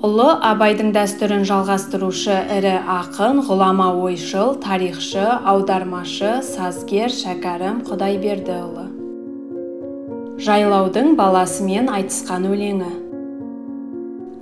Ұлы Абайдың дәстүрін жалғастырушы ірі ақын, ғұлама ойшыл, тарихшы, аудармашы, сазгер Шәкәрім Құдайбердіұлы. Жайлаудың баласымен айтысқан өлеңі.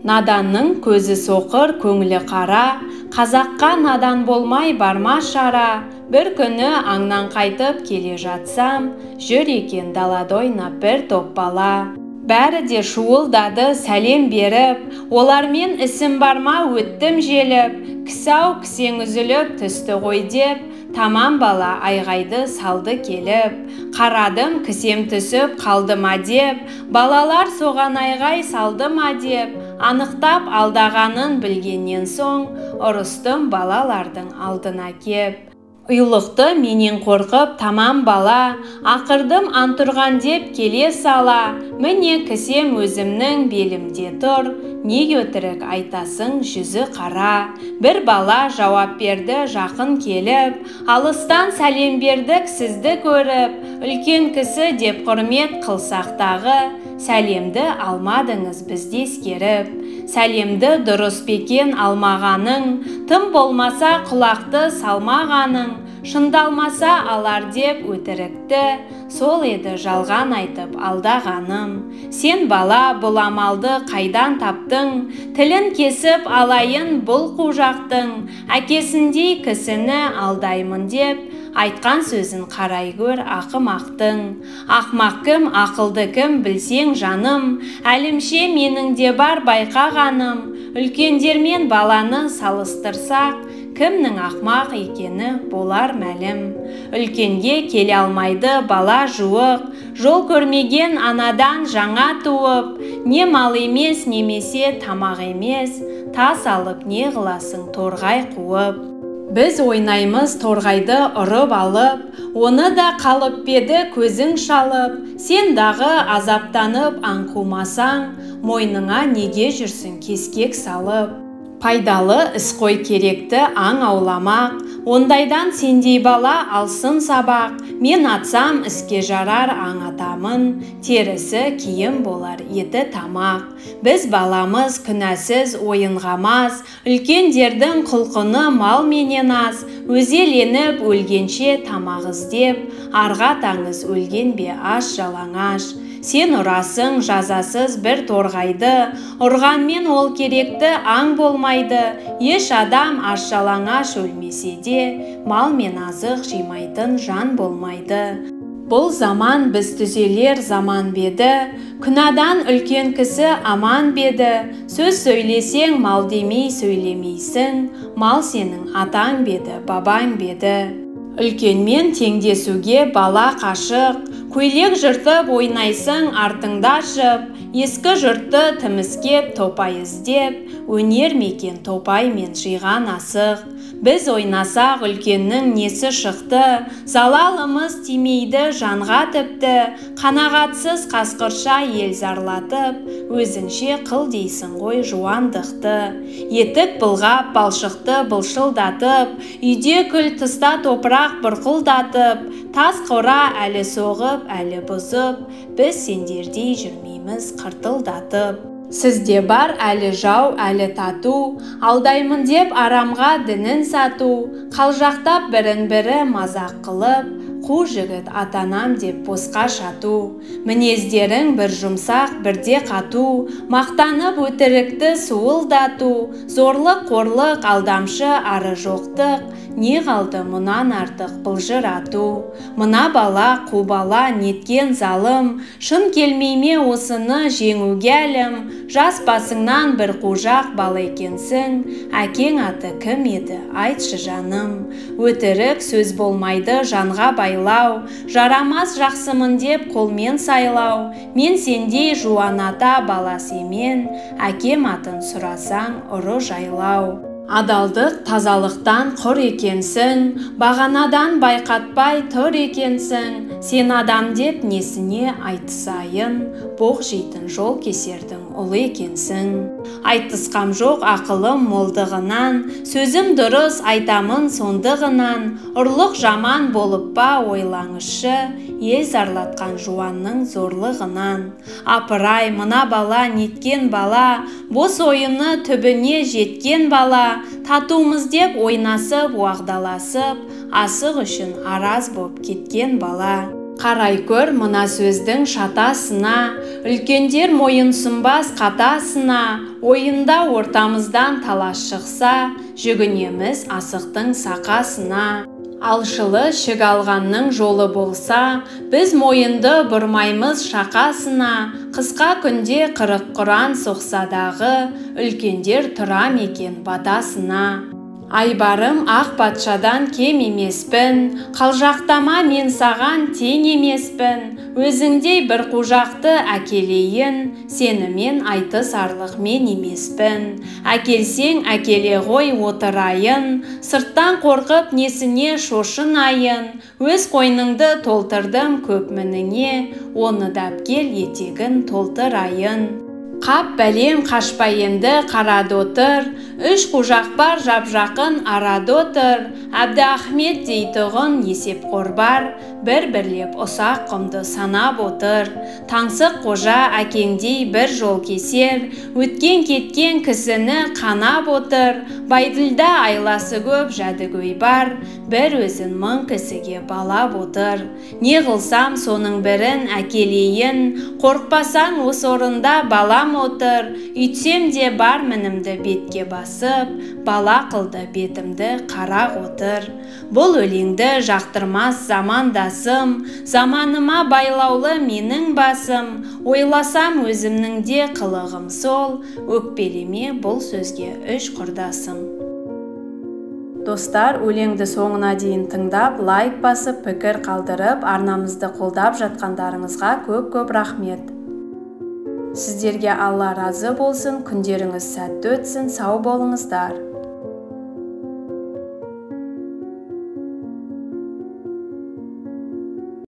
Наданның көзі соқыр, көңілі қара, қазаққа надан болмай барма шара. Бір күні аңнан қайтып келе жатсам, жүр екен далада ойнап бір топ бала. Бәрі де шуылдады сәлем беріп, олармен ісім барма өттім желіп. Кісі-ау кісең үзіліп түсті ғой деп, тамам бала айғайды салды келіп. Қарадым кісем түсіп қалды ма деп, балалар соған айғай салды ма деп. Анықтап алдағанын білгеннен соң, ұрыстым балалардың алдына кеп. Ұйлықты менен қорқып тамам бала, ақырдым антұрған деп келе сала. Міне кісем өзімнің белімде тұр, не өтірік айтасың жүзі қара. Бір бала жауап берді жақын келіп, алыстан сәлем бердік сізді көріп. Үлкен кісі деп құрмет қылсақтағы, сәлемді алмадыңыз бізде ескеріп. Сәлемді дұрыс бекен алмағаның, тым болмаса құлақты салмағаның. Шындалмаса алар деп өтірікті, сол еді жалған айтып алдағаным. Сен бала бұл амалды қайдан таптың, тілін кесіп алайын бұл қужақтың. Әкесіндей кісіні алдаймын деп, айтқан сөзін қарай көр ақымақтың. Ақмақ кім, ақылды кім білсең жаным, әлімше менің де бар байқағаным. Үлкендермен баланы салыстырсақ, кімнің ақмақ екені болар мәлім. Үлкенге келе алмайды бала жуық, жол көрмеген анадан жаңа туып. Не мал емес немесе тамақ емес, тас алып не қыласың торғай қуып. Біз ойнаймыз торғайды ұрып алып, оны да қалып беді көзің шалып. Сен дағы азаптанып аң қумасаң, мойныңа неге жүрсің кескек салып. Пайдалы іс қой керекті аң ауламақ, ондайдан сендей бала алсын сабақ. Мен атсам іске жарар аң атамын, терісі киім болар еті тамақ. Біз баламыз күнәсіз ойынға мас, үлкендердің құлқыны мал менен аз. Өзеленіп өлгенше тамақ іздеп, арға таңыз өлген бе аш жалаңаш. Сен ұрасың жазасыз бір торғайды, ұрғанмен ол керекті аң болмайды. Еш адам аш жалаңаш өлмесе де, мал мен азық жимайтын жан болмайды. Бұл заман біз түзелер заман беді, күнадан үлкен кісі аман беді. Сөз сөйлесең мал демей сөйлемейсің, мал сенің атаң беді, бабаң беді. Үлкенмен теңдесуге бала қашық, көйлек жыртып ойнайсың артыңда жып. Ескі жұртты тіміскеп топай іздеп, өнер мекен топай мен жиған асық. Біз ойнасақ үлкеннің несі шықты, залалымыз тимейді жанға тіпті. Қанағатсыз қасқырша ел зарлатып, өзіңше қыл дейсің ғой жуандықты. Етік былғап балшықты былшылдатып, үйде күл тыста топырақ бұрқылдатып. Тас қора әлі соғып әлі бұзып, біз сендердей жүрмейміз қыртылдатып. Сізде бар әлі жау, әлі тату, алдаймын деп арамға дінін сату. Қалжақтап бірін-бірі мазақ қылып, қу жігіт атанам деп босқа шату. Мінездерің бір жұмсақ, бірде қату, мақтанып өтірікті суылдату. Зорлық, қорлық, алдамшы, ары жоқтық, не қалды мұнан артық былжырату. Мына бала, қу бала, неткен залым, шын келмейме осыны жеңуге әлім. Жас басыңнан бір қужақ бала екенсің, әкең аты кім еді, айтшы жаным. Өтірік сөз болмайды жанға байлау, жарамас жақсымын деп қолмен сайлау. Мен сендей жуан ата баласы емен, әкем атын сұрасаң ұры жайлау. Адалдық тазалықтан құр екенсің, бағанадан байқатпай тұр екенсің. Сен адам деп несіне айтысайын, боқ жейтін жол кесердің ұлы екенсің. Айтысқам жоқ ақылым молдығынан, сөзім дұрыс айтамын сондығынан. Ұрлық жаман болып па ойлаңызшы, ел зарлатқан жуанның зорлығынан. Апырай, мына бала неткен бала, бос ойыны түбіне жеткен бала, татумыз деп ойнасып, уағдаласып, асық үшін араз боп кеткен бала. Қарай көр мына сөздің шатасына, үлкендер мойынсұнбас қатасына, ойында ортамыздан талас шықса, жүгінеміз асықтың сақасына. Алшылы шік алғанның жолы болса, біз мойынды бұрмаймыз шақасына, қысқа күнде қырық құран соқсадағы, үлкендер тұра мекен батасына. Айбарым ақ патшадан кем емеспін, қалжақтама мен саған тең емеспін, өзіңдей бір қужақты әкелейін, сенімен айтысарлық мен емеспін. Әкелсең әкеле ғой отырайын, сырттан қорқып несіне шошынайын, өз қойныңды толтырдым көп мініңе, оны дап кел етегін толтырайын. Қап бәлем қашпай енді қарады отыр, үш қужақ бар жап-жақын арады отыр, Әбді Ахмет дейтұғын есеп қорбар, бір-бірлеп ұсақ құмды санап отыр. Таңсық қожа әкеңдей бір жол кесер, өткен кеткен кісіні қанап отыр, Байділда айласы көп жәдігөй бар, бір өзін мың кісіге балап отыр. Не қылсам соның бірін әкелейін, қорқпасаң осы орында балам отыр, үйтсем де бар мінімді бетке басып, бала қылды бетімді қарақ отыр. Бұл өлеңді жақтырмас замандасым, заманыма байлаулы менің басым, ойласам өзімнің де қылығым сол, өкпелеме бұл сөзге үш құрдасым. Достар, өлеңді соңына дейін тыңдап, лайк басып, пікір қалдырып, арнамызды қолдап жатқандарыңызға көп-көп рахмет. Сіздерге Алла разы болсын, күндеріңіз сәтті өтсін, сау болыңыздар.